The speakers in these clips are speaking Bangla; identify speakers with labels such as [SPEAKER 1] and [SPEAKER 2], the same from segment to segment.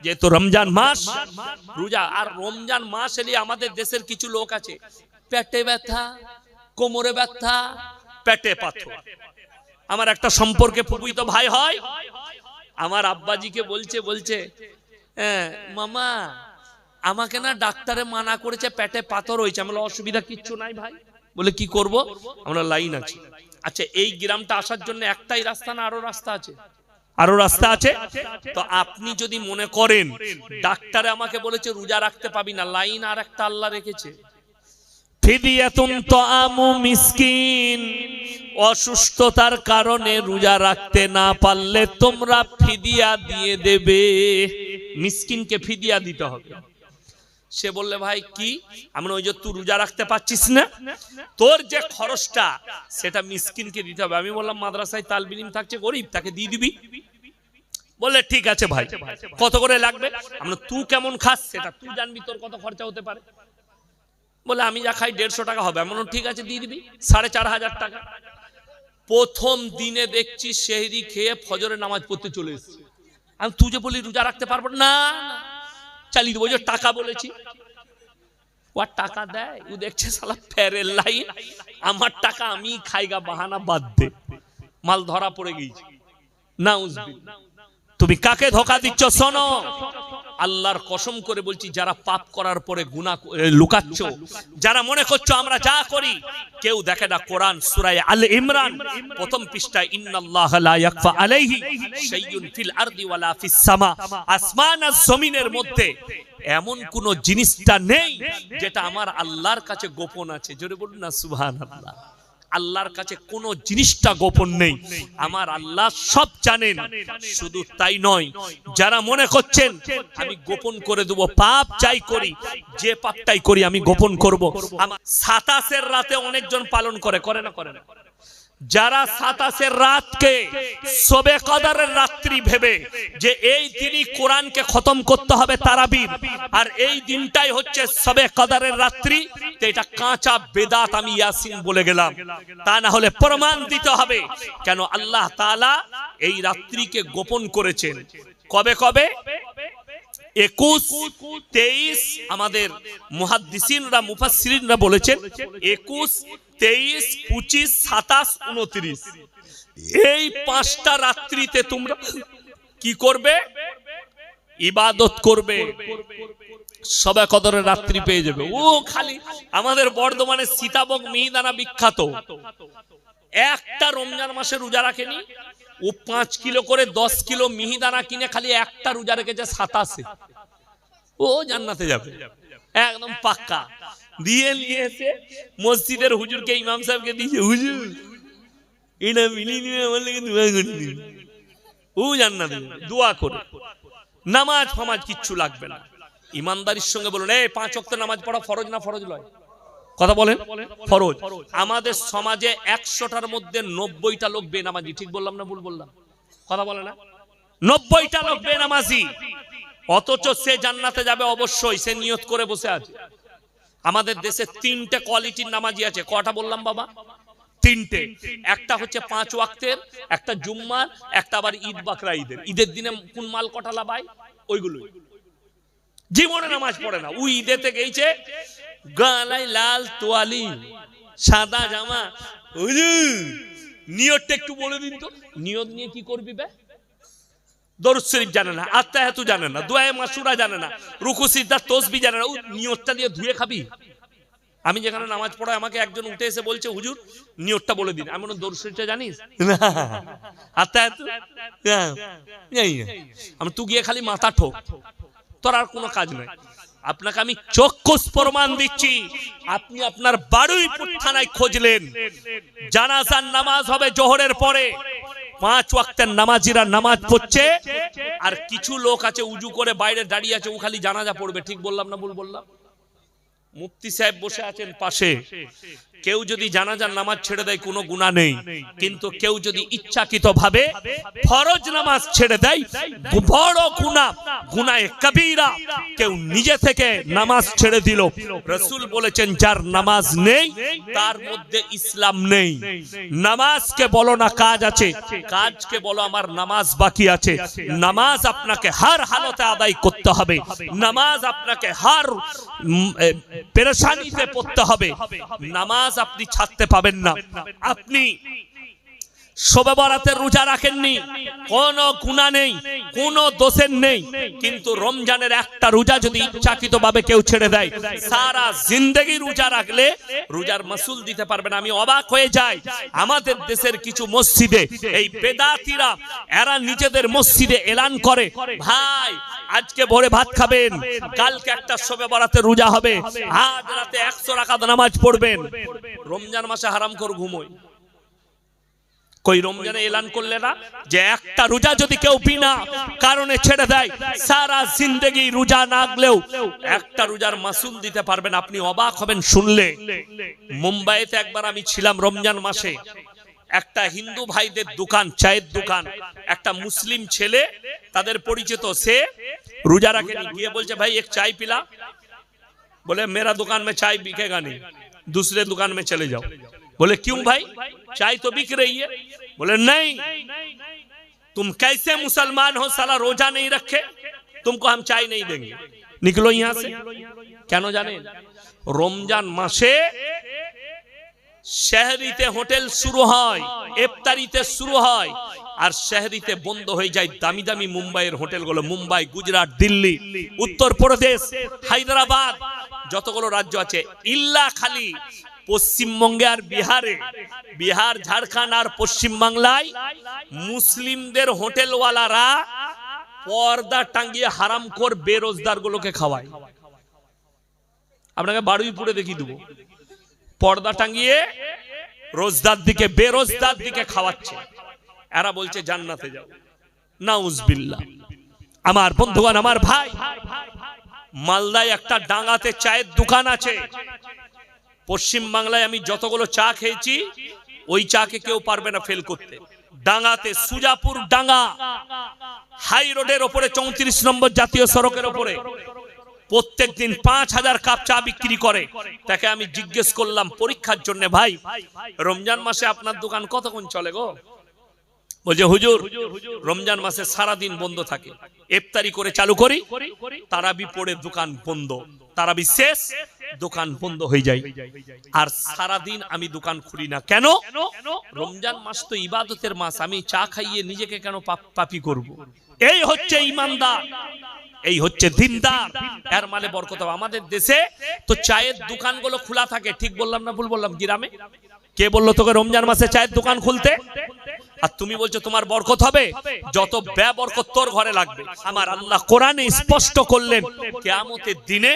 [SPEAKER 1] যেহেতু রমজান মাস, রোজা। আর রমজান মাস এলে আমাদের দেশের কিছু লোক আছে পেটে ব্যথা, কোমরে ব্যথা, পেটে পাথর। আমার একটা সম্পর্কে ফুফুইতো ভাই হয়, আমার আব্বাজিকে বলছে মামা আমাকে না ডাক্তারে মানা করেছে পেটে পাথর হয়েছে। আমরা অসুবিধা কিচ্ছু নাই ভাই। বলে কি করব? আমরা লাইন আছে। আচ্ছা এই গ্রামটা আসার জন্য একটাই রাস্তা না আরো রাস্তা আছে? আরো রাস্তা আছে। তো আপনি যদি মনে করেন ডাক্তারে আমাকে বলেছে রোজা রাখতে পাবি না, লাইন আর একটা আল্লাহ রেখেছে। ফিদিয়াতুন তাআমু মিসকিন, অসুস্থতার কারণে রোজা রাখতে না পারলে তোমরা ফিদিয়া দিয়ে দেবে। মিসকিনকে ফিদিয়া দিতে হবে। সে বললে ভাই কি? আমরা ওই যে তুই রোজা রাখতে পারছিস না, তোর যে খরচটা সেটা মিসকিনকে দিতে হবে। আমি বললাম মাদ্রাসায় তালবিল ইলম থাকছে গরিব, তাকে দিয়ে দিবি। বললে ঠিক আছে ভাই, কত করে লাগবে? আমরা তুই কেমন খাস সেটা তুই জানবি, তোর কত খরচা হতে পারে। বলে আমি যা খাই 150 টাকা হবে। এমন ঠিক আছে দিয়ে দিবি 4500 টাকা। প্রথম দিনে দেখছি সেহরি খেয়ে ফজরের নামাজ পড়তে চলে এসেছে। আমি তুই যে বলি রোজা রাখতে পারবো না, চালিয়ে দেবো। যে টাকা বলেছি, ও টাকা দেয়। ও দেখছে শালা ফেরের লাইন, আমার টাকা আমি খাইগা, বাহানা বাদ দে। মাল ধরা পড়ে গেছে। নাউজুবিল্লাহ। তুমি কাকে ধোকা দিচ্ছ? শোনো, আল্লাহর কসম করে বলছি, যারা পাপ করার পরে গুনাহ লুকাচ্ছ, যারা মনে করছো আমরা যা করি কেউ দেখে না, কোরআন সূরা আল ইমরান প্রথম পৃষ্ঠায় ইন্নাল্লাহা লা ইয়াখফা আলাইহি শাইউন ফিল আরদি ওয়ালা ফিস সামা, আসমান আর জমিনের মধ্যে এমন কোন জিনিসটা নেই যেটা আমার আল্লাহর কাছে গোপন আছে। জোরে বলুন না সুবহানাল্লাহ। আল্লাহর কাছে কোন জিনিসটা গোপন নেই, আমার আল্লাহ সব জানেন। শুধু তাই নয়, যারা মনে করছেন আমি গোপন করে দেব, পাপ যাই করি, যে পাপটাই করি আমি গোপন করব। 27 রাতে অনেকজন পালন করে, করে না? করে না? যারা 27 রাতকে শবে কদরের রাত্রি ভেবে যে এই দিনই কোরআনকে খতম করতে হবে তারাবির, আর এই দিনটাই হচ্ছে শবে কদরের রাত্রি, তো এটা কাঁচা বেদাত। আমি ইয়াসিন বলে গেলাম, তা না হলে প্রমাণ দিতে হবে। কেন আল্লাহ তাআলা এই রাত্রিকে গোপন করেছেন। কবে কবে? 21, 23 আমাদের মুহাদ্দিসিনরা মুফাসসিরিনরা বলেছেন 21, 23, 25, 27, 29 এই 5টা রাত্রিতে তোমরা কি করবে? ইবাদত করবে। শবে কদরের রাত্রি পেয়ে যাবে। ও খালি আমাদের বর্ধমানে সীতাভোগ মিহিদানা বিখ্যাত। একটা রমজান মাসে রোজা রাখেনি, ও 5 কিলো করে 10 কিলো মিহিদানা কিনে খালি একটা রোজা রেখেছে 27-এ। ও জান্নাতে যাবে একদম পাক্কা। দিয়ে নিয়ে এসে মসজিদের হুজুরকে, ইমাম সাহেবকে দিয়েছে, হুজুর এটা মিলিয়ে নিয়ে আমার লেগে দোয়া করে দিন। ও জান্নাতে দোয়া করে। নামাজ ফামাজ কিচ্ছু লাগবে না। ইমানদারির সঙ্গে বলুন, এই 5 ওয়াক্ত নামাজ পড়া ফরজ না ফরজ নয়? কথা বলেন, ফরজ। আমাদের সমাজে 100টার মধ্যে 90টা লোক বেনামাজি। ঠিক বললাম না ভুল বললাম? কথা বলে না? 90টা লোক বেনামাজি, অথচ সে জান্নাতে যাবে অবশ্যই। সে নিয়ত করে বসে আছে। আমাদের দেশে 3টে কোয়ালিটির নামাজি আছে। কটা বললাম বাবা? 3টে। একটা হচ্ছে 5 ওয়াক্তের, একটা জুম্মার, একটা আবার ঈদ বাকরা ঈদের। ঈদের দিনে কোন মাল কটা লাভাই ওইগুলো। জীবনে নামাজ পড়ে না। ওই ঈদেতে গেছে গালায় লাল তোয়ালি, সাদা জামা। হুজুর নিয়তটা একটু বলে দিন তো। নিয়ত নিয়ে কি করবি বে? দরুদ শরীফ জানে না, আত্তাহিয়াতু জানে না, দোয়া মাসুরা জানে না, রুকু সিজদা তাসবিহ জানে না। ও নিয়তটা দিয়ে ধুয়ে খাবি? আমি যেখানে নামাজ পড়াই আমাকে একজন উঠে এসে বলছে, হুজুর নিয়তটা বলে দিন। আমি বললাম দরুদ শরীফটা জানিস? না। আত্তাহিয়াতু জানি না। আমি তুই গিয়ে খালি মাথা ঠোক, তোর আর কোনো কাজ নাই। আপনাকে আমি চক্ষুষ প্রমাণ দিচ্ছি। আপনি আপনার বারুইপুর থানায় খোঁজলেন, জানাজার নামাজ হবে জোহরের পরে, 5 ওয়াক্তের নামাজিরা নামাজ পড়ছে, আর কিছু লোক আছে উজু করে বাইরে দাঁড়িয়ে আছে, ও খালি জানাজা পড়বে। ঠিক বললাম না ভুল বললাম? মুফতি সাহেব বসে আছেন পাশে, কেউ যদি জানাজার নামাজ ছেড়ে দেয় কোনো গুনাহ নেই, কিন্তু কেউ যদি ইচ্ছাকৃতভাবে ফরজ নামাজ ছেড়ে দেয় বড় গুনাহ, গুনাহে কবিরা। কেউ নিজে থেকে নামাজ ছেড়ে দিল, রাসূল বলেছেন যার নামাজ নেই তার মধ্যে ইসলাম নেই। নামাজকে বলো না কাজ আছে, কাজকে বলো আমার নামাজ বাকি আছে। নামাজ আপনাকে হর হালতে আদায় করতে হবে, নামাজ আপনাকে হর পেরেশানিতে পড়তে হবে। নামাজ আপনি ছাড়তে পাবেন না। আপনি শবে বরাতের রোজা রাখেননি, কোনো গুনাহ নেই, কোনো দোষের নেই, কিন্তু রমজানের একটা রোজা যদি ইচ্ছাকৃতভাবে কেউ ছেড়ে দেয়, সারা জিন্দেগি রোজা রাখলে রোজার মাসুল দিতে পারবে না। আমি অবাক হয়ে যাই, আমাদের দেশের কিছু মসজিদে এই বেদাতিরা এরা নিজেদের মসজিদে এলান করে, ভাই আজকে ভোরে ভাত খাবেন, কালকে একটা শবে বরাতের রোজা হবে, আজ রাতে 100 রাকাত নামাজ পড়বেন। রমজান মাসে হারামখোর ঘুমোয়। কই রমজানে এলান করলে না যে একটা রোজা যদি কেউ বিনা কারণে ছেড়ে দেয়, সারা জিন্দেগি রোজা না আগলেও একটা রোজার মাসুল দিতে পারবেন। আপনি অবাক হবেন শুনলে। মুম্বাইতে একবার আমি ছিলাম রমজান মাসে, একটা হিন্দু ভাইদের দোকান, চায়ের দোকান, একটা মুসলিম ছেলে তাদের পরিচিত, সে রোজা রাখেনি, গিয়ে বলছে ভাই এক চাय पिला। बोले मेरा दुकान में चाय बिकेगा नहीं, दूसरे दुकान में चले जाओ। बोले क्यों भाई, चाय तो बिक रही है। बोले नहीं, तुम कैसे मुसलमान हो, साला रोजा नहीं रखे, तुमको हम चाय नहीं देंगे, निकलो यहां से। কেন জানেন? রমজান মাসে শহরিতে হোটেল শুরু হয়, ইফতারিতে শুরু হয়, আর শহরিতে বন্ধ হয়ে যায় দামি দামি মুম্বাইয়ের হোটেলগুলো। মুম্বাই, গুজরাট, দিল্লি, উত্তরপ্রদেশ, হায়দ্রাবাদ, যতগুলো রাজ্য আছে, ইল্লা খালি পশ্চিমবঙ্গে আর বিহারে, বিহার, ঝাড়খণ্ড আর পশ্চিম বাংলায় মুসলিমদের হোটেলওয়ালারা পর্দা টাঙ্গিয়ে হারামখোর বেরোজগার গুলোকে খাওয়ায়। আপনাকে বারুইপুরে দেখিয়ে দেবো, পর্দা টাঙ্গিয়ে রোজদার দিকে, বেরোজদার দিকে খাওয়াচ্ছে। এরা বলছে জান্নাতে যাও, নাউজুবিল্লাহ। আমার বন্ধুগণ, আমার ভাই, মালদায় একটা ডাঙ্গাতে চায়ের দোকান আছে। পশ্চিম বাংলায় আমি যতগুলো চা খেয়েছি ওই চাকে কেউ পারবে না ফেল করতে। ডাঙ্গাতে, সুজাপুর ডাঙ্গা, হাই রোডের ওপরে 34 নম্বর জাতীয় সড়কের ওপরে প্রত্যেক দিন 5000 কাপ চা বিক্রি করে। তাকে আমি জিজ্ঞেস করলাম পরীক্ষার জন্য, ভাই রমজান মাসে আপনার দোকান কতক্ষণ চলে গো? বলছে হুজুর রমজান মাসে সারা দিন বন্ধ থাকে, ইফতারি করে চালু করি, তারাবি পড়ে দোকান বন্ধ, তারাবি শেষ দোকান বন্ধ হয়ে যায়, আর সারা দিন আমি দোকান খুলি না। কেন? রমজান মাস তো ইবাদতের মাস, আমি চা খাইয়ে নিজেকে কেন পাপী করব? এই হচ্ছে ঈমানদার, এই হচ্ছে দিনদার, এর মানে বরকত হবে। আমাদের দেশে তো চায়ের দোকানগুলো খোলা থাকে, ঠিক বললাম না ভুল বললাম? গ্রামে কে বললো তোকে রমজান মাসে চায়ের দোকান খুলতে? আর তুমি বলছো তোমার বরকত হবে? যত বেবরকত তোর ঘরে লাগবে। আমার আল্লাহ কোরআনে স্পষ্ট করলেন, কিয়ামতের দিনে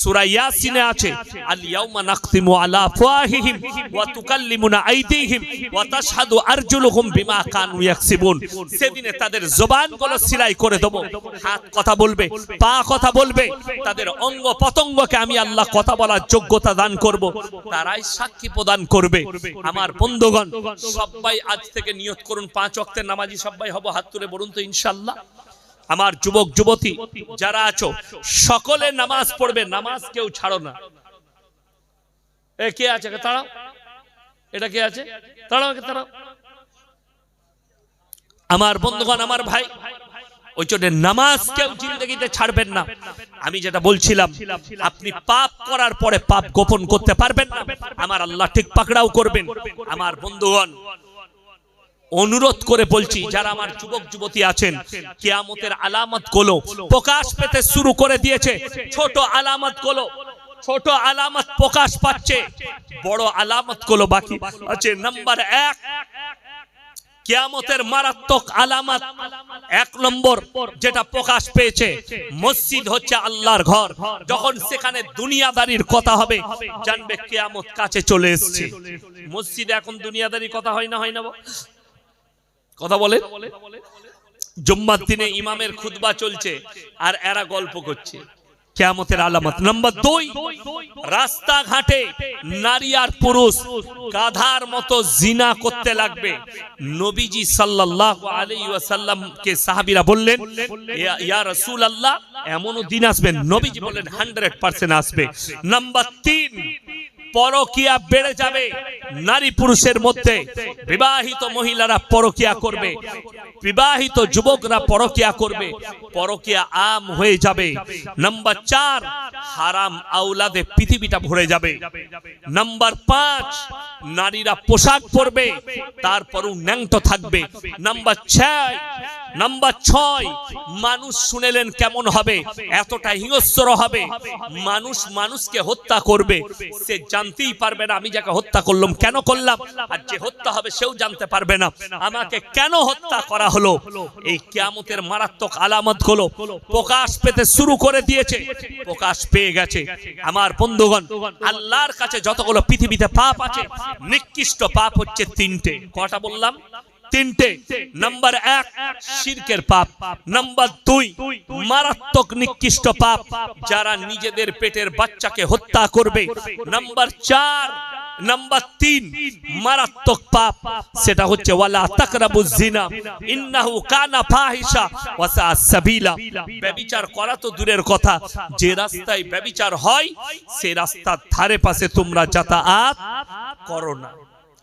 [SPEAKER 1] সূরা ইয়াসিনে আছে, আল ইয়াউমা নাখতিমু আলা আফওয়াহিহিম ওয়া তুকাল্লিমুনা আইদিহিম ওয়া তাশহাদু আরজুলুহুম বিমা কানু ইয়াকসিবুন। সেদিনে তাদের জবানগুলো সিলাই করে দেব, হাত কথা বলবে, পা কথা বলবে, তাদের অঙ্গ পতঙ্গকে আমি আল্লাহ কথা বলার যোগ্যতা দান করব, তারাই সাক্ষী প্রদান করবে। আমার বন্ধুগণ, সবাই আজ থেকে নিয়ত করুন 5 ওয়াক্তের নামাজি সবাই হব। হাত তুলে বলুন তো ইনশাআল্লাহ। আমার যুবক যুবতী যারা আছো সকলে নামাজ পড়বে, নামাজ কেউ ছাড়ো না। এ কে আছে? তাড়াও, এটা কে আছে? তাড়াও, তাড়াও। আমার বন্ধুগণ, আমার ভাই, ওই জন্য নামাজ কেউ জিন্দেগিতে ছাড়বেন না। আমি যেটা বলছিলাম, আপনি পাপ করার পরে পাপ গোপন করতে পারবেন না, আমার আল্লাহ ঠিক পাকড়াও করবেন। আমার বন্ধুগণ, অনুরোধ করে বলছি, যারা আমার যুবক যুবতী আছেন, কিয়ামতের আলামত গুলো প্রকাশ পেতে শুরু করে দিয়েছে। ছোট আলামত গুলো, ছোট আলামত প্রকাশ পাচ্ছে, বড় আলামত গুলো বাকি আছে। নাম্বার 1, কিয়ামতের মারাত্মক আলামত 1 নম্বর যেটা প্রকাশ পেয়েছে, মসজিদ হচ্ছে আল্লাহর ঘর। যখন সেখানে দুনিয়াদারির কথা হবে, জানবে কিয়ামত কাছে চলে এসেছে। মসজিদে এখন দুনিয়াদারির কথা হয় না, হয় না? কথা বলে, জুম্মার দিনে ইমামের খুতবা চলছে আর এরা গল্প করছে। কিয়ামতের আলামত। নাম্বার 2, রাস্তাঘাটে নারী আর পুরুষ গাধার মতো জিনা করতে লাগবে। নবীজি সাল্লাল্লাহু আলাইহি ওয়াসাল্লামকে সাহাবীরা বললেন, ইয়া রাসূলুল্লাহ, এমনও দিন আসবে? নবীজি বললেন 100% আসবে। নাম্বার 3, পরকিয়া বেড়ে যাবে নারী পুরুষের মধ্যে। বিবাহিত মহিলারা পরকিয়া করবে, বিবাহিত যুবকরা পরকিয়া করবে, পরকিয়া আম হয়ে যাবে। নাম্বার 4, হারাম আওলাদে পৃথিবীটা ভরে যাবে। নাম্বার 5, নারীরা পোশাক পরবে তারপরও ন্যাংটো থাকবে। নাম্বার 6, মানুষ শুনেলেন কেমন হবে, এতটা হিংস্র হবে, মানুষ মানুষকে হত্যা করবে, সে জানতেই পারবে না আমি যাকে হত্যা করলাম কেন করলাম, আর যে হত্যা হবে সেও জানতে পারবে না আমাকে কেন হত্যা করা হলো। এই কিয়ামতের মারাত্মক আলামত গুলো প্রকাশ পেতে শুরু করে দিয়েছে, প্রকাশ পেয়ে গেছে। আমার বন্ধুগণ, আল্লাহর কাছে যতগুলো পৃথিবীতে পাপ আছে, নিকৃষ্ট পাপ হচ্ছে 3টে। কটা বললাম? 3টে। নাম্বার 1, শিরকের পাপ। নাম্বার 2, মারাত্মক নিকৃষ্ট পাপ, যারা নিজেদের পেটের বাচ্চাকে হত্যা করবে। নাম্বার 3, মারাত্মক পাপ, সেটা হচ্ছে ওয়ালা তাকরাবুজ জিনা ইন্নাহু কানা ফাহিশা ওয়া সাআ সাবিলা। ব্যভিচার করা তো দূরের কথা, যে রাস্তায় ব্যভিচার হয় সে রাস্তার ধারে পাশে তোমরা যাতায়াত করো না।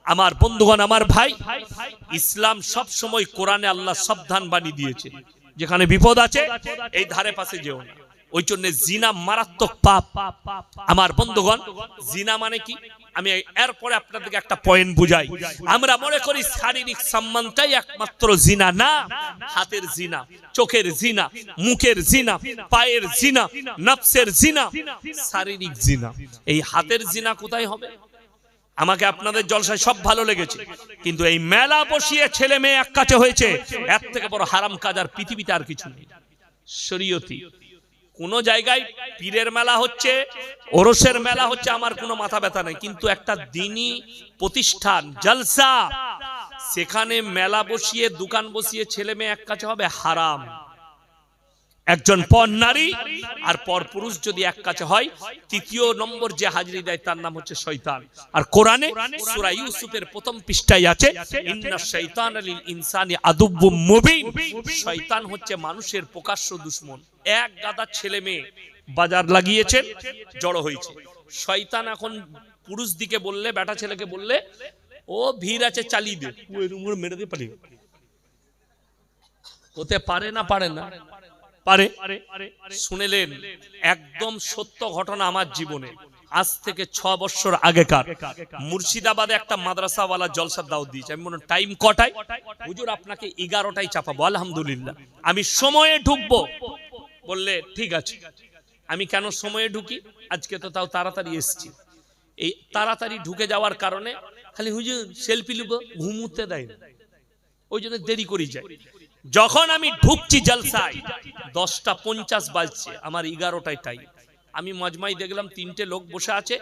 [SPEAKER 1] আমার বন্ধুগণ, আমার ভাই, ইসলাম সব সময় কোরআনে আল্লাহ সাবধান বাণী দিয়েছে, যেখানে বিপদ আছে এই ধারে পাশে যেও না। ওই জন্য জিনা মারাত্মক পাপ। আমার বন্ধুগণ, জিনা মানে কি? আমি এরপরে আপনাদেরকে একটা পয়েন্ট বুঝাই। আমরা মনে করি শারীরিক সম্মানটাই একমাত্র জিনা, না। হাতের জিনা, চোখের জিনা, মুখের জিনা, পায়ের জিনা, নফসের জিনা, শারীরিক জিনা। এই হাতের জিনা কোথায় হবে? আমাকে আপনাদের জলসায় সব ভালো লেগেছে, কিন্তু এই মেলা বসিয়ে ছেলে মেয়ে এক কাছে হয়েছে, এর থেকে বড় হারাম কাজ আর পৃথিবীতে আর কিছু নেই। শরীয়তি কোন জায়গায় পীরের মেলা হচ্ছে, ওরসের মেলা হচ্ছে, আমার কোনো মাথা ব্যথা নেই, কিন্তু একটা দ্বীনি প্রতিষ্ঠান জলসা, সেখানে মেলা বসিয়ে দোকান বসিয়ে ছেলে মেয়ে এক কাছে হবে, হারাম। একজন পর নারী আর পর পুরুষ যদি এক কাছে হয়, 3য় নম্বর যে হাজিরি দেয় তার নাম হচ্ছে শয়তান। আর কোরআনে সূরা ইউসুফের 1ম পৃষ্ঠায় আছে, ইন্নাশ শাইতানা লিল ইনসানি আদুব্বুম মুবিন। শয়তান হচ্ছে মানুষের প্রকাশ্য দুশমন। এক গাদা ছেলে মেয়ে বাজার লাগিয়েছেন, জড়ো হয়েছে। শয়তান এখন পুরুষ দিকে বললে, বেটা ছেলেকে বললে, ও ভিড় আছে চালিয়ে দে, ও মেরে দিয়ে পালিয়ে হতে পারে না? পারে না? পারে। শুনেলেন, একদম সত্য ঘটনা আমার জীবনে, আজ থেকে 6 বছর আগেকার। মুর্শিদাবাদে একটা মাদ্রাসাওয়ালা জলসার দাওয়াত দিয়েছে। আমি বললাম টাইম কটায়? হুজুর আপনাকে 11টায় চাপাবো। আলহামদুলিল্লাহ, আমি সময়ে ঢুকবো। বললে ঠিক আছে। আমি কেন সময়ে ঢুকি? আজকে তো তাও তাড়াতাড়ি এসেছি। এই তাড়াতাড়ি ঢুকে যাওয়ার কারণে খালি হুজুর সেলফি নেব, ঘুমুতে দেয় না, ওই জন্য দেরি করে যায়। যখন আমি ঢুকছি জলসায় 10:50 বাজছে, আমার 11টায় টাইম। আমি মজমাই দেখলাম 3টে লোক বসে আছে,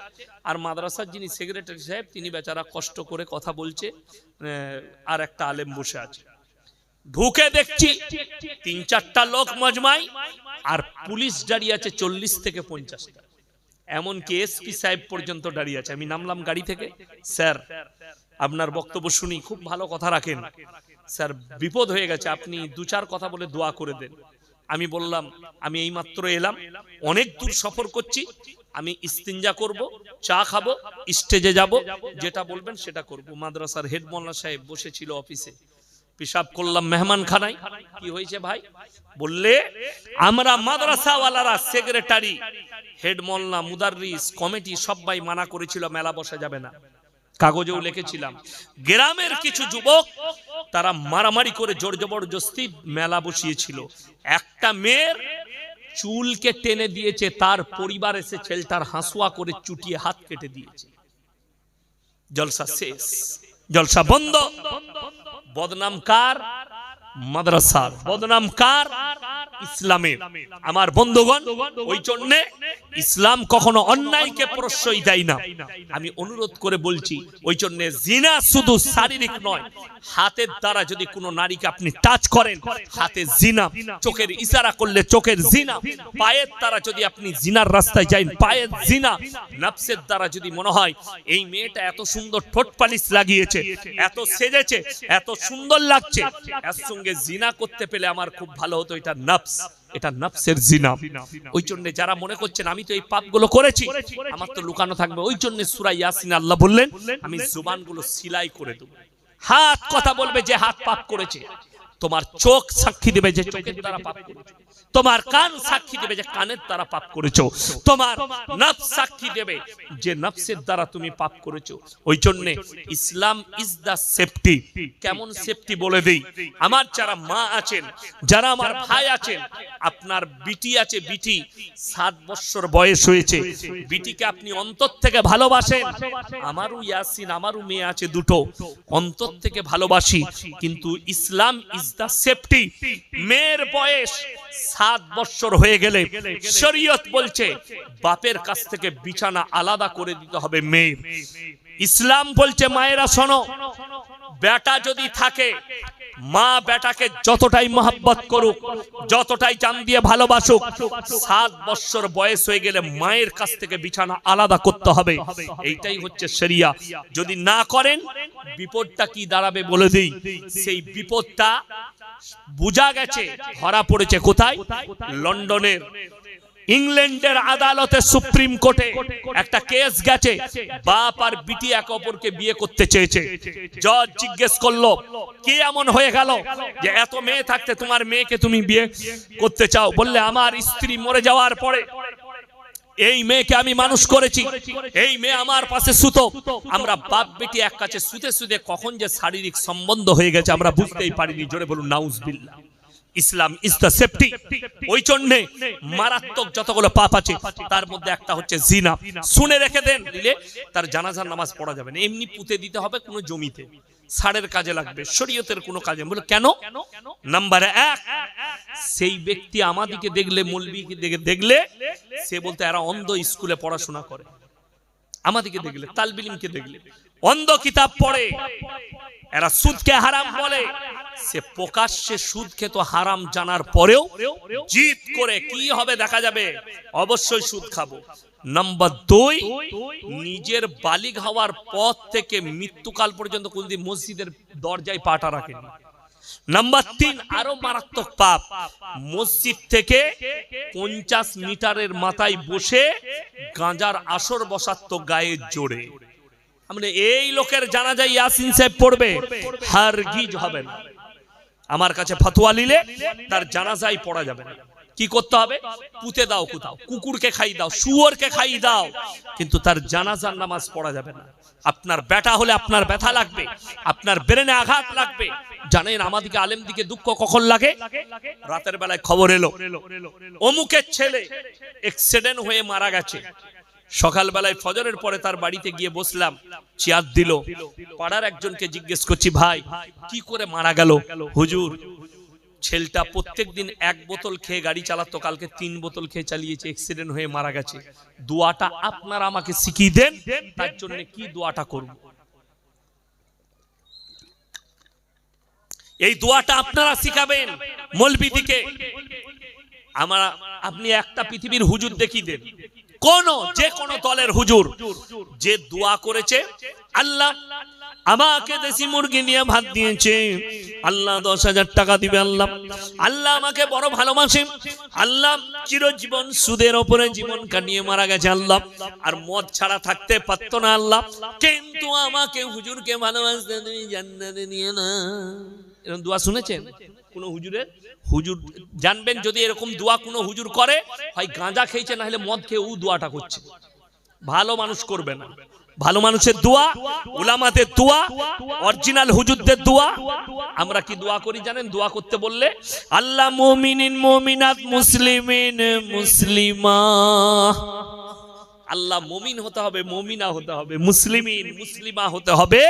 [SPEAKER 1] আর মাদ্রাসার যিনি সেক্রেটারি সাহেব তিনি বেচারা কষ্ট করে কথা বলছে, আর একটা আলেম বসে আছে। ঢুকে দেখছি 3-4টা লোক মজমাই, আর পুলিশ দাঁড়িয়ে আছে 40 থেকে 50টা, এমনকি এসপি সাহেব পর্যন্ত দাঁড়িয়ে আছে। আমি নামলাম গাড়ি থেকে, স্যার আপনার বক্তব্য শুনি, খুব ভালো কথা রাখেন, স্যার বিপদ হয়ে গেছে, আপনি 2-4 কথা বলে দোয়া করে দেন। আমি বললাম আমি এইমাত্র এলাম, অনেক দূর সফর করছি, আমি ইস্তিনজা করব, চা খাবো, স্টেজে যাব, যেটা বলবেন সেটা করব। মাদ্রাসার হেড মোল্লা সাহেব বসেছিল অফিসে, পেশাব করলাম মেহমানখানায়। কি হয়েছে ভাই? বললে আমরা মাদ্রাসাওয়ালারা, সেক্রেটারি, হেড মোল্লা, মুদাররিস, কমিটি সবাই মানা করেছিল মেলা বসা যাবে না। কাগজেও লিখেছিলাম। গ্রামের কিছু যুবক তারা মারামারি করে জোর জবরদস্তি মেলা বসিয়েছিল। একটা মেয়ের চুলকে টেনে দিয়েছে, তার পরিবার এসে ছেলেটার হাসুয়া করে চুটিয়ে হাত কেটে দিয়েছে। জলসা শেষ, জলসা বন্ধ। বদনাম কার? মাদ্রাসার। বদনাম কার? ইসলামের। আমার বন্ধুগণ, ওই জন্য ইসলাম কখনো অন্যায়কে প্রশ্রয় দেয় না। আমি অনুরোধ করে বলছি, ওই জন্য জিনা শুধু শারীরিক নয়, হাতের দ্বারা যদি কোনো নারীকে আপনি টাচ করেন, হাতে জিনা, চোখের ইশারা করলে চোখের জিনা, পায়ের দ্বারা যদি আপনি জিনার রাস্তায় যান, পায়ের জিনা, নফসের দ্বারা যদি মনে হয় এই মেয়েটা এত সুন্দর ঠোঁট পালিশ লাগিয়েছে, এত সেজেছে, এত সুন্দর লাগছে, এর সঙ্গে জিনা করতে পেলে আমার খুব ভালো হতো, এটা নফস, এটা নফসের জিনা। ওই জন্য যারা মনে করছেন আমি তো এই পাপগুলো করেছি, আমার তো লুকানো থাকবে, ওই জন্য সূরা ইয়াসিনে আল্লাহ বললেন আমি জুবানগুলো সিলাই করে দেব। হাত কথা বলবে যে হাত পাপ করেছে, তোমার চোখ সাক্ষী দেবে যে চোখের দ্বারা পাপ করেছো, তোমার কান সাক্ষী দেবে যে কানের দ্বারা পাপ করেছো, তোমার নফস সাক্ষী দেবে যে নফসের দ্বারা তুমি পাপ করেছো। ওই জন্য ইসলাম ইজ দা সেফটি। কেমন সেফটি বলে দেই, আমার যারা মা আছেন, যারা আমার ভাই আছেন, আপনার বিটি আছে, বিটি 7 বছর বয়স হয়েছে, বিটিকে আপনি অন্তর থেকে ভালোবাসেন, আমারও ইয়াসিন, আমারও মেয়ে আছে দুটো, অন্তর থেকে ভালোবাসি, কিন্তু ইসলাম ইজ দা সেফটি। মেয়ের বয়স 7 বছর হয়ে গেলে শরীয়ত বলছে বাপের কাছ থেকে বিছানা আলাদা করে দিতে হবে মেয়ের। ইসলাম বলছে মায়েরা শোনো, বেটা যদি থাকে, মা বেটাকে যতটাই মহব্বত করুক, যতটাই জান দিয়ে ভালোবাসুক, 7 বছর বয়স হয়ে গেলে মায়ের কাছ থেকে বিছানা আলাদা করতে হবে। এইটাই হচ্ছে শরিয়া। যদি না করেন বিপদটা কি দাঁড়াবে বলে দিই। সেই বিপদটা বুঝা গেছে, ধরা পড়েছে কোথায়? লন্ডনের, ইংল্যান্ডের আদালতে, সুপ্রিম কোর্টে একটা কেস গেছে, বাপ আর বিটি একে অপরকে বিয়ে করতে চেয়েছে। জজ জিজ্ঞেস করলো কি এমন হয়ে গেল যে এত মেয়ে থাকতে তোমার মেয়েকে তুমি বিয়ে করতে চাও? বললে আমার স্ত্রী মরে যাওয়ার পরে এই মেয়েকে আমি মানুষ করেছি, এই মেয়ে আমার পাশে শুতো, আমরা বাপ বেটি এক কাছে শুতে শুতে কখন যে শারীরিক সম্বন্ধ হয়ে গেছে আমরা বুঝতেই পারিনি। জোরে বলুন নাউজুবিল্লাহ। ইসলাম ইজ দ্য সেফটি। ওই জন্য মারাত্মক যতগুলো পাপ আছে তার মধ্যে একটা হচ্ছে জিনা। শুনে রেখে দেন, দিলে তার জানাজার নামাজ পড়া যাবে না, এমনি পুঁতে দিতে হবে কোনো জমিতে, সারের কাজে লাগবে, শরীয়তের কোনো কাজে। বলে কেন? নাম্বার 1, সেই ব্যক্তি আমাদিকে দেখলে, মৌলবীকে দেখলে, সে বলতে এরা অন্ধ, স্কুলে পড়াশোনা করে, আমাদিকে দেখলে, তালবিলিমকে দেখলে অন্ধ, কিতাব পড়ে, এরা সুদকে হারাম বলে, সে প্রকাশ্যে সুদ খেত হারাম জানার পরেও জিদ করে কি হবে দেখা যাবে, অবশ্যই সুদ খাবো। নাম্বার 2, নিজের বালিগ হওয়ার পর থেকে মৃত্যুকাল পর্যন্ত কোনদিন মসজিদের দরজায় পাটা রাখেনি। নাম্বার 3, আরো মারাত্মক পাপ, মসজিদ থেকে 50 মিটারের মাথায় বসে গাঁজার আসর বসাতো গায়ের জোরে। আমরা এই লোকের জানাজায় ইয়াসিন সাহেব পড়বে, হারগিজ হবে না। আমার কাছে ফতোয়া নিলে তার জানাজায় পড়া যাবে না। কি করতে হবে? পুঁতে দাও, কোথাও কুকুরকে খাই দাও, শুয়োরকে খাই দাও, কিন্তু তার জানাজার নামাজ পড়া যাবে না। আপনার বেটা হলে আপনার ব্যথা লাগবে, আপনার ব্রেনে আঘাত লাগবে। জানেন আমাদিকে আলেম দিকে দুঃখ কখন লাগে? রাতের বেলায় খবর এলো অমুকের ছেলে অ্যাক্সিডেন্ট হয়ে মারা গেছে। সকালবেলায় ফজরের পরে তার বাড়িতে গিয়ে বসলাম, চেয়ার দিল, পাড়ার একজনকে জিজ্ঞেস করছি ভাই কি করে মারা গেল? হুজুর, ছেলেটা প্রত্যেকদিন 1 বোতল খেয়ে গাড়ি চালাতো, কালকে 3 বোতল খেয়ে চালিয়েছে, অ্যাক্সিডেন্ট হয়ে মারা গেছে। দোয়াটা আপনারা আমাকে শিখিয়ে দেন, তার জন্য কি দোয়াটা করব? এই দোয়াটা আপনারা শিখাবেন মৌলবীদিকে। আপনি একটা পৃথিবীর হুজুর দেখিয়ে দেন, যে কোন দলের হুজুর যে দোয়া করেছে, আল্লাহ আমাকে দেশি মুরগি নিয়ে ভাত দিয়েছে, আল্লাহ 10,000 টাকা দিবে, আল্লাহ আল্লাহ আমাকে বড় ভালোবাসে, আল্লাহ চিরজীবন সুদের উপরে জীবন কাটিয়ে মারা গেছে, আল্লাহ আর মদ ছাড়া থাকতে পারতো না, আল্লাহ কিন্তু আমাকে হুজুরকে ভালোবাসতে তুমি জান্নাতে নিয়ে না। এরকম দোয়া শুনেছেন কোন হুজুরের? হুজুর জানবেন যদি এরকম দোয়া কোনো হুজুর করে, হয় গাঁজা খেয়েছে, না হলে মদ খেয়ে ও দোয়াটা করছে। ভালো মানুষ করবে না। ভালো মানুষের দোয়া, উলামাদের দোয়া, অরিজিনাল হুজুরদের দোয়া। আমরা কি দোয়া করি জানেন? দোয়া করতে বললে আল্লাহ মুমিনিন মুমিনাত মুসলিমিন মুসলিমা আল্লাহ মুমিন হতে হবে, মুমিনা হতে হবে, মুসলিমিন মুসলিমা হতে হবে,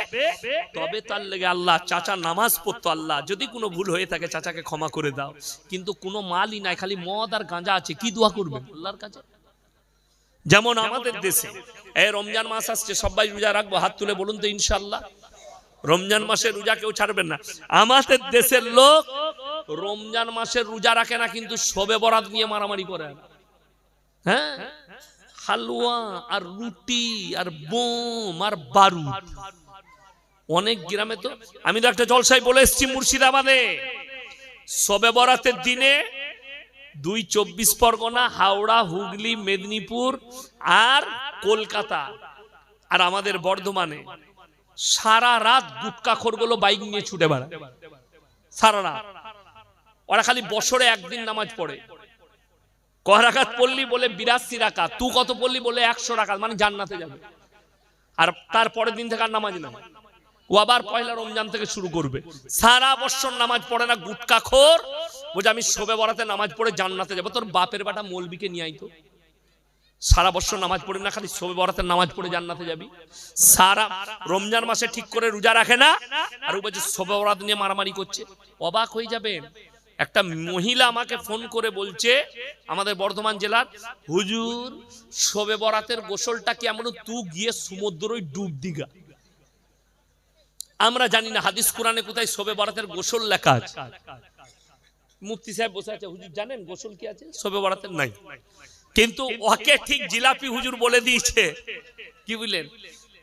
[SPEAKER 1] তবে তার লেগে আল্লাহ চাচা নামাজ পড়তো, আল্লাহ যদি কোনো ভুল হয়ে থাকে চাচাকে ক্ষমা করে দাও। কিন্তু কোনো মালই নাই, খালি মদ আর গাঁজা আছে, কি দোয়া করবেন আল্লাহর কাছে? যেমন আমাদের দেশে এই রমজান মাস আসছে, সবাই রোজা রাখবো, হাত তুলে বলুন তো ইনশাআল্লাহ। রমজান মাসে রোজা কেউ ছাড়বেন না। আমাদের দেশের লোক রমজান মাসের রোজা রাখে না, কিন্তু শবে বরাত নিয়ে মারামারি করে। হ্যাঁ, হালুয়া আর রুটি আর বোম আর বারুদ। অনেক গ্রামে তো, আমি তো একটা জলসায় বলে এসেছি মুর্শিদাবাদে, শবে বরাতের দিনে 2 24 পরগনা, হাওড়া, হুগলি, মেদিনীপুর আর কলকাতা আর আমাদের বর্ধমানে সারা রাত গুটকাখোরগুলো বাইক নিয়ে ছুটে বেড়ায় সারা রাত। ওরা খালি বছরে একদিন নামাজ পড়ে। কয় রাকাত পড়লি বলে 82 রাকাত, তুই কত পড়লি বলে 100 রাকাত, মানে জান্নাতে যাবে। আর তারপরের দিন থেকে আর নামাজ না, ও আবার পয়লা রমজান থেকে শুরু করবে। সারা বছর নামাজ পড়ে না, গুটকাখোর, বলছে আমি শবে বরাতে নামাজ পড়ে জান্নাতে যাবো। তোর বাপের বাটা মৌলবীকে নিয়ে আইতো, সারা বছর নামাজ পড়ে না, খালি শবে বরাতে নামাজ পড়ে জান্নাতে যাবি। সারা রমজান মাসে ঠিক করে রোজা রাখে না, আর ও বলছে শবে বরাত নিয়ে মারামারি করছে। অবাক হয়ে যাবেন, একটা মহিলা আমাকে ফোন করে বলছে আমাদের বর্ধমান জেলার, হুজুর শবে বরাতের গোসলটা কি এমন, তুই গিয়ে সমুদ্রই ডুব দিগা। আমরা জানি না হাদিস কোরআনে কোথায় শবে বরাতের গোসল লেখা আছে। মুফতি সাহেব বসে আছে, হুজুর জানেন গোসল কি আছে? শবে বরাতের নাই, কিন্তু ওকে ঠিক জিলাপি হুজুর বলে দিয়েছে। কি বললেন?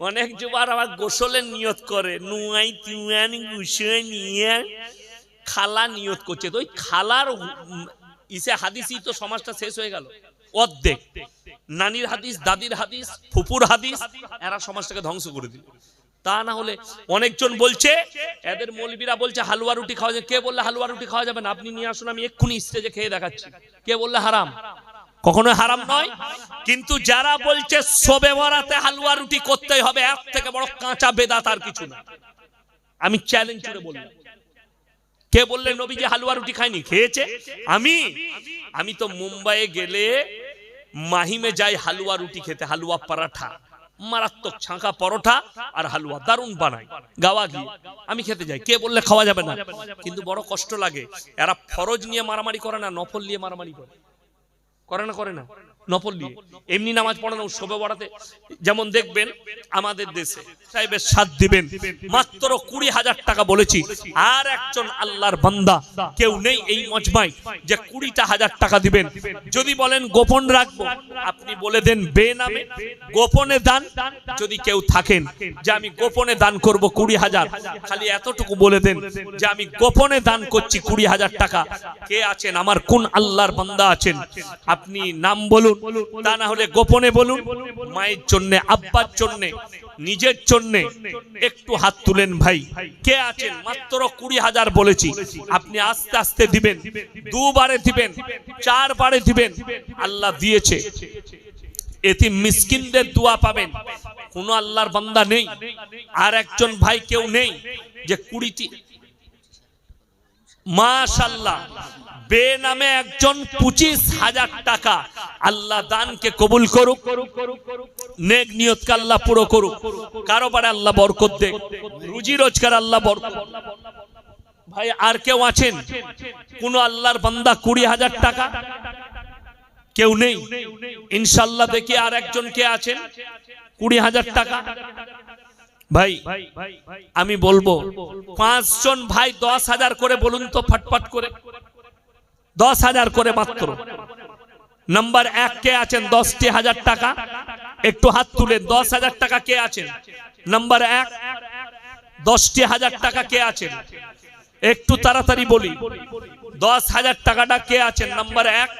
[SPEAKER 1] অনেক যুবার আবার গোসলের নিয়ত করে, নুয়াই তুয়ানি গোসল নিয়ে খালা নিয়ত করছে। তো ওই খালার ইসে হাদিসই তো সমাজটা শেষ হয়ে গেল অর্ধেক। নানির হাদিস, দাদির হাদিস, ফুপুর হাদিস, এরা সমাজটাকে ধ্বংস করে দিল। তা না হলে অনেকজন বলছে, এদের মৌলবীরা বলছে হালুয়া রুটি খাওয়া যাবে। কে বললে হালুয়া রুটি খাওয়া যাবে না? আপনি নিয়ে আসুন, আমি এক্ষুনি স্টেজে খেয়ে দেখাচ্ছি। কে বললে হারাম? কখনো হারাম নয়। কিন্তু যারা বলছে শবে বরাতে হালুয়া রুটি করতেই হবে, এর থেকে বড় কাঁচা বেদাত আর কিছু না। আমি চ্যালেঞ্জ করে বললাম, কে বললে নবীজি হালুয়া রুটি খায়নি? খেয়েছে। আমি তো মুম্বাইয়ে গেলে মাহিমে যাই হালুয়া রুটি খেতে, হালুয়া পরাঠা, মারাত্মক ছাঁকা পরোটা আর হালুয়া দারুণ বানায় গাওয়া গিয়ে, আমি খেতে যাই। কে বললে খাওয়া যাবে না? কিন্তু বড় কষ্ট লাগে, এরা ফরজ নিয়ে মারামারি করে না, নফল নিয়ে মারামারি করে না, করে না নফল নিয়ে। এমনি নামাজ পড়ে না শবে বরাতে। যেমন দেখবেন আমাদের দেশে সাহেবের সাথ দিবেন মাত্র 20,000 টাকা বলেছি। আর একজন আল্লাহর বান্দা কেউ নেই এই মজমায় যে 20,000 টাকা দিবেন। যদি বলেন গোপন রাখবো, আপনি বলে দেন বেনামে গোপনে দান। যদি কেউ থাকেন যে আমি গোপনে দান করব 20,000, খালি এতটুকু বলে দেন যে আমি গোপনে দান করছি 20,000 টাকা। কে আছেন? আমার কোন আল্লাহর বান্দা আছেন? আপনি নাম বলুন, তা না হলে গোপনে বলুন। মায়ের জন্য, আব্বার জন্য, নিজের জন্য একটু হাত তুলেন ভাই। কে আছেন? মাত্র 20,000 বলেছি, আপনি আস্তে আস্তে দিবেন, 2 বারে দিবেন, 4 বারে দিবেন। আল্লাহ দিয়েছে, এতে মিসকিনদের দোয়া পাবেন। কোন আল্লাহর বান্দা নেই, আর একজন ভাই কেউ নেই যে 20টি, মাশাআল্লাহ বেনামে একজন 25,000 টাকা। আল্লাহ দানকে কবুল করুক, নেক নিয়তকে আল্লাহ পুরো করুক, কারোবারে আল্লাহ বরকত দেক, রুজি রোজগার আল্লাহ বরকত। ভাই আর কেউ আছেন কোন আল্লাহর বান্দা 20,000 টাকা? কেউ নেই। ইনশাআল্লাহ দেখি আর একজন কে আছেন 20,000 টাকা। ভাই আমি বলবো 5 জন ভাই 10,000 করে বলুন তো, ফটফট করে 10,000 করে মাত্র। নাম্বার 1 কে আছেন 10,000 টাকা? একটু হাত তুলেন। 10,000 টাকা কে আছেন? নাম্বার 1 10,000 টাকা কে আছেন? একটু তাড়াতাড়ি বলি, 10,000 টাকাটা কে আছেন? নাম্বার 1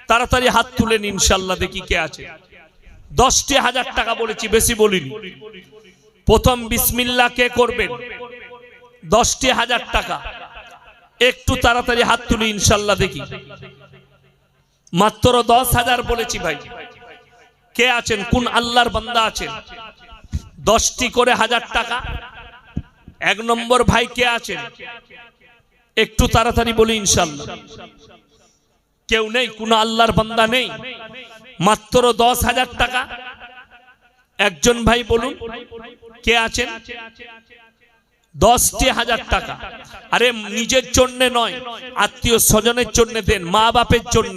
[SPEAKER 1] তাড়াতাড়ি হাত তুলেন, ইনশাআল্লাহ দেখি কে আছে। 10,000 টাকা বলেছি, বেশি বলিনি। প্রথম বিসমিল্লাহ কে করবেন? 10,000 টাকা। একটু তাড়াতাড়ি হাত তুলি, ইনশাআল্লাহ দেখি। মাত্র 10,000 বলেছি ভাই। কে আছেন? কোন আল্লাহর বান্দা আছেন? 10টি করে 1000 টাকা। 1 নম্বর ভাই কে আছেন? একটু তাড়াতাড়ি বলি, ইনশাআল্লাহ। কেউ নেই? কোন আল্লাহর বান্দা নেই? মাত্র 10,000 টাকা। একজন ভাই বলুন কে আছেন? 10,000 টাকা। আরে নিজের জন্য নয়, আত্মীয় স্বজনের জন্য দেন, মা বাপের জন্য,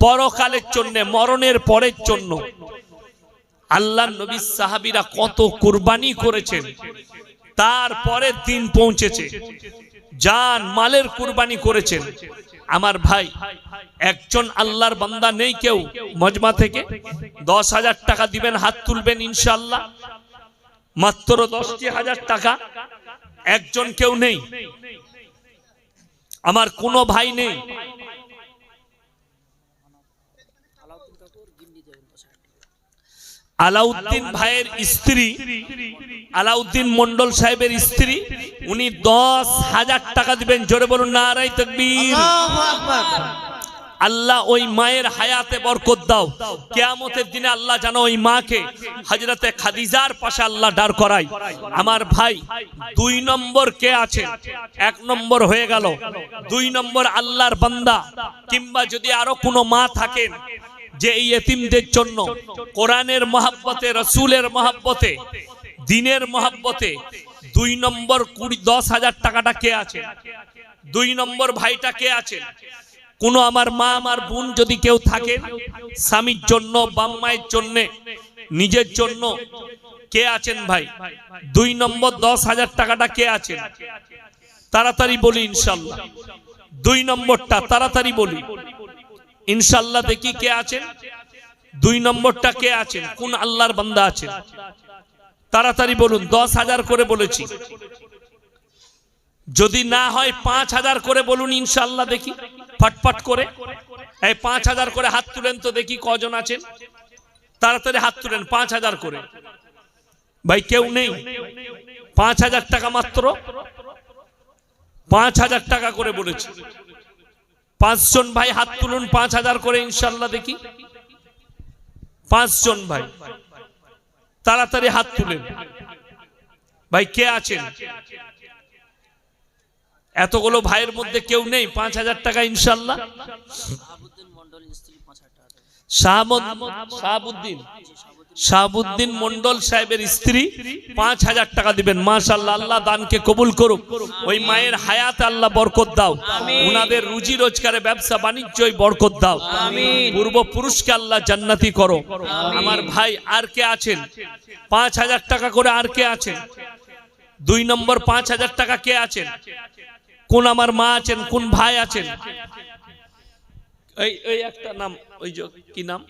[SPEAKER 1] পরকালের জন্য, মরণের পরের জন্য। আল্লাহর নবী সাহাবীরা কত কুরবানি করেছেন, তারপরে দিন পৌঁছেছে, জান মালের কুরবানি করেছেন। আমার ভাই, একজন আল্লাহর বান্দা নেই কেউ মজমা থেকে 10,000 টাকা দিবেন, হাত তুলবেন ইনশাআল্লাহ। মাত্র 10,000 টাকা। একজন কেউ নেই? আমার কোনো ভাই নেই? আলাউদ্দিন ভাইয়ের স্ত্রী, আলাউদ্দিন মন্ডল সাহেবের স্ত্রী, উনি 10,000 টাকা দিবেন। জোরে বলুন নারায়ে তাকবীর। আল্লাহ ওই মায়ের হায়াতে বরকত দাও। কিয়ামতের দিনে আল্লাহ যেন ওই মাকে হযরতে খাদিজার পাশে আল্লাহ দাঁড় করায়। আমার ভাই, 2 নম্বর কে আছে? 1 নম্বর হয়ে গেল। 2 নম্বর আল্লাহর বান্দা, কিংবা যদি আরো কোনো মা থাকেন যে এই এতিমদের জন্য কোরআনের মহব্বতে, রসুলের মহব্বতে, দ্বীনের মহব্বতে 2 নম্বর 10,000 টাকাটা কে আছে? 2 নম্বর ভাইটা কে আছে? কোন আমার মা, আমার বোন যদি কেউ থাকেন, স্বামীর জন্য, বাম্মায়ের জন্য, নিজের জন্য কে আছেন ভাই? 2 নম্বর 10,000 টাকাটা কে আছেন? তাড়াতাড়ি বলি ইনশাআল্লাহ। 2 নম্বরটা তাড়াতাড়ি বলি ইনশাআল্লাহ। দেখি কে আছেন 2 নম্বরটা, কে আছেন? কোন আল্লাহর বান্দা আছেন? তাড়াতাড়ি বলুন। 10,000 করে বলেছি, যদি না হয় 5,000 করে বলুন ইনশাআল্লাহ। দেখি ফটফট করে, এই 5,000 করে হাত তুলেন তো দেখি কজন আছেন। তাড়াতাড়ি হাত তুলেন 5,000 করে। ভাই কেউ নেই? 5,000 টাকা মাত্র, 5,000 টাকা করে বলেছি। 5 জন ভাই হাত তুলুন 5,000 করে ইনশাআল্লাহ। দেখি 5 জন ভাই তাড়াতাড়ি হাত তুলেন। ভাই কে আছেন? এতগুলো ভাইয়ের মধ্যে কেউ নেই? 5,000 টাকা ইনশাআল্লাহ। শাহাবুদ্দিন মন্ডল সাহেবের স্ত্রী 5,000 টাকা দিবেন। মাশাআল্লাহ, আল্লাহ দানকে কবুল করুক। ওই মায়ের হায়াতে আল্লাহ বরকত দাও, উনাদের রুজি রোজগারে, ব্যবসা বাণিজ্যই বরকত দাও। পূর্বপুরুষকে আল্লাহ জান্নাতি করো। আমার ভাই আর কে আছেন? 5,000 টাকা করে আর কে আছেন? 2 নম্বর 5,000 টাকা কে আছেন? কোন আমার মা আছেন? কোন ভাই আছেন? এই একটা নাম, ওই যে কি নাম?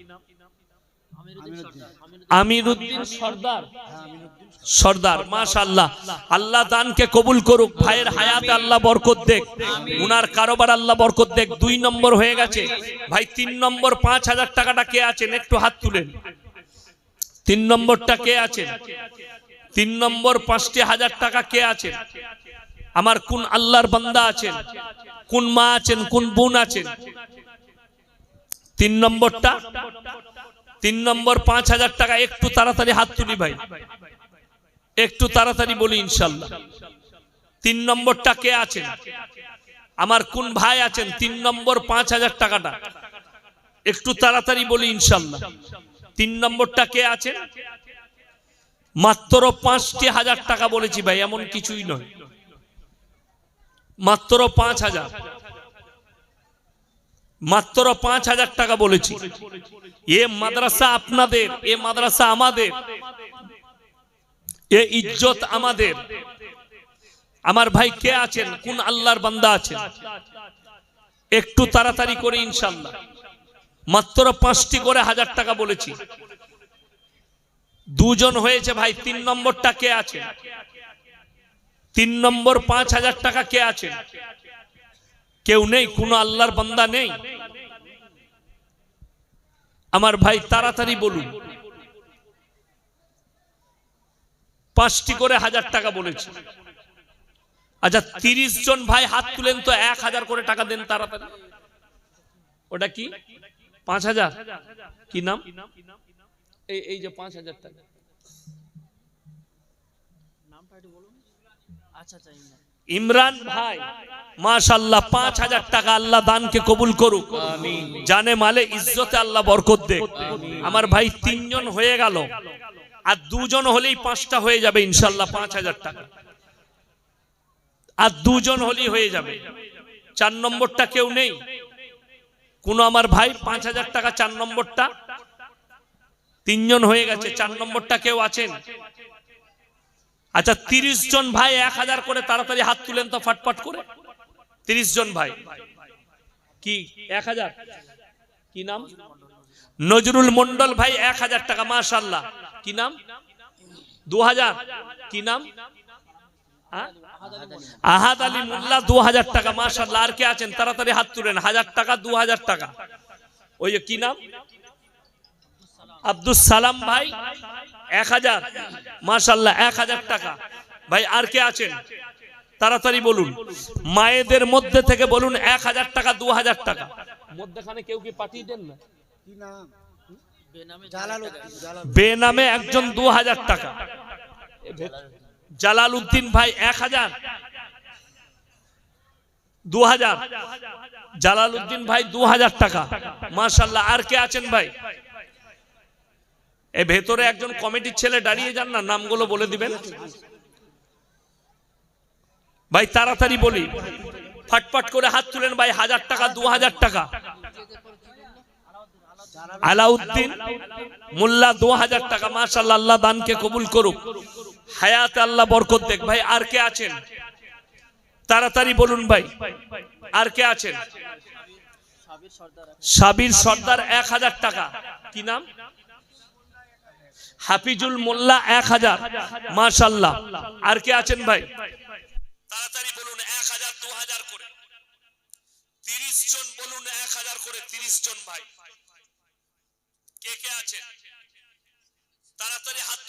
[SPEAKER 1] আমিরউদ্দিন সর্দার। সর্দার, মাশাআল্লাহ, আল্লাহ দানকে কবুল করুক। ভাইয়ের হায়াতে আল্লাহ বরকত দেখ, উনার কারোবার আল্লাহ বরকত দেখ। 2 নম্বর হয়ে গেছে ভাই। 3 নম্বর 5,000 টাকাটা কে আছেন? একটু হাত তুলেন। 3 নম্বরটা কে আছেন? 3 নম্বর 5,000 টাকা কে আছেন? আমার কোন আল্লাহর বান্দা আছেন? কোন মা আছেন? কোন বোন আছেন? 3 নম্বরটা, 3 নম্বর 5,000 টাকা। একটু তাড়াতাড়ি হাত তুলি ভাই, একটু তাড়াতাড়ি বলি ইনশাআল্লাহ। 3 নম্বরটা কে আছেন? আমার কোন ভাই আছেন? 3 নম্বর 5,000 টাকাটা একটু তাড়াতাড়ি বলি ইনশাআল্লাহ। 3 নম্বরটা কে আছেন? মাত্র 5,000 টাকা বলেছি ভাই, এমন কিছুই নয়, মাত্র 5,000, মাত্র 5,000 টাকা বলেছি। এ মাদ্রাসা আপনাদের, এ মাদ্রাসা আমাদের, এ ইজ্জত আমাদের। আমার ভাই কে আছেন? কোন আল্লাহর বান্দা আছেন? একটু তাড়াতাড়ি করে ইনশাআল্লাহ। মাত্র 5টি করে 1000 টাকা বলেছি। 2 জন হয়েছে ভাই। 3 নম্বরটা কে আছে? 3 নম্বর 5,000 টাকা কে আছে? কেউ নেই? কোন আল্লাহর বান্দা নেই? আমার ভাই তাড়াতাড়ি বলুন। 5টি করে 1000 টাকা বলেছি। আচ্ছা 30 জন ভাই হাত তুলেন তো, 1000 করে টাকা দেন তাড়াতাড়ি। ওটা কি? 5,000 কি নাম? এই যে 5,000 টাকা, ইমরান ভাই মাশাআল্লাহ 5000 টাকা, আল্লাহ দানকে কবুল করুক, জানে মালে ইজ্জতে আল্লাহ বরকত দেক। আমার ভাই 3 জন হয়ে গেল, আর 2 জন হলেই 5টা হয়ে যাবে ইনশাআল্লাহ 5000 টাকা, আর 2 জন হলেই হয়ে যাবে। 4 নম্বরটা কেউ নেই কোন আমার ভাই? 5000 টাকা 4 নম্বরটা, 3 জন হয়ে গেছে। 4 নম্বরটা কেউ আছেন? আচ্ছা 30 জন ভাই 1000 করে তাড়াতাড়ি হাত তুলেন তো ফটফট করে। 30 জন ভাই কি 1000? কি নাম? নজরুল মন্ডল ভাই 1000 টাকা মাশাআল্লাহ। কি নাম? 2000। কি নাম? আহাদ আলী মোল্লা 2000 টাকা মাশাআল্লাহ। আর কে আছেন তাড়াতাড়ি হাত তুলেন। 1000 টাকা 2000 টাকা। ওই কি নাম? আব্দুল সালাম ভাই 1000 মাশাআল্লাহ 1000 টাকা ভাই। আর কে আছেন তাড়াতাড়ি বলুন। মায়েদের মধ্যে থেকে বলুন 1000 টাকা 2000 টাকা। মধ্যখানে কেউ কি পাঠিয়ে দেন না? কি নাম? বেনামে একজন 2000 টাকা। জালালউদ্দিন ভাই 1000 2000। জালালউদ্দিন ভাই 2000 টাকা মাশাআল্লাহ। আর কে আছেন ভাই? এ ভেতরে একজন কমিটির ছেলে দাঁড়িয়ে যান না, নামগুলো বলে দিবেন ভাই। তাড়াতাড়ি বলি, ফটফট করে হাত তুলেন ভাই। 1000 টাকা 2000 টাকা। আলাউদ্দিন মোল্লা 2000 টাকা মাশাআল্লাহ, আল্লাহ দানকে কবুল করুক, হায়াত আল্লাহ বরকত দেক ভাই। আর কে আছেন তাড়াতাড়ি বলুন ভাই। আর কে আছেন? সাবির সর্দার 1000 টাকা। কি নাম? হাফিজুল মোল্লা 1000 মাশাআল্লাহ। আর কে আছেন ভাই? তাড়াতাড়ি বলুন 1000 2000 করে। 30 জন বলুন 1000 করে। 30 জন ভাই কে কে আছেন তাড়াতাড়ি হাত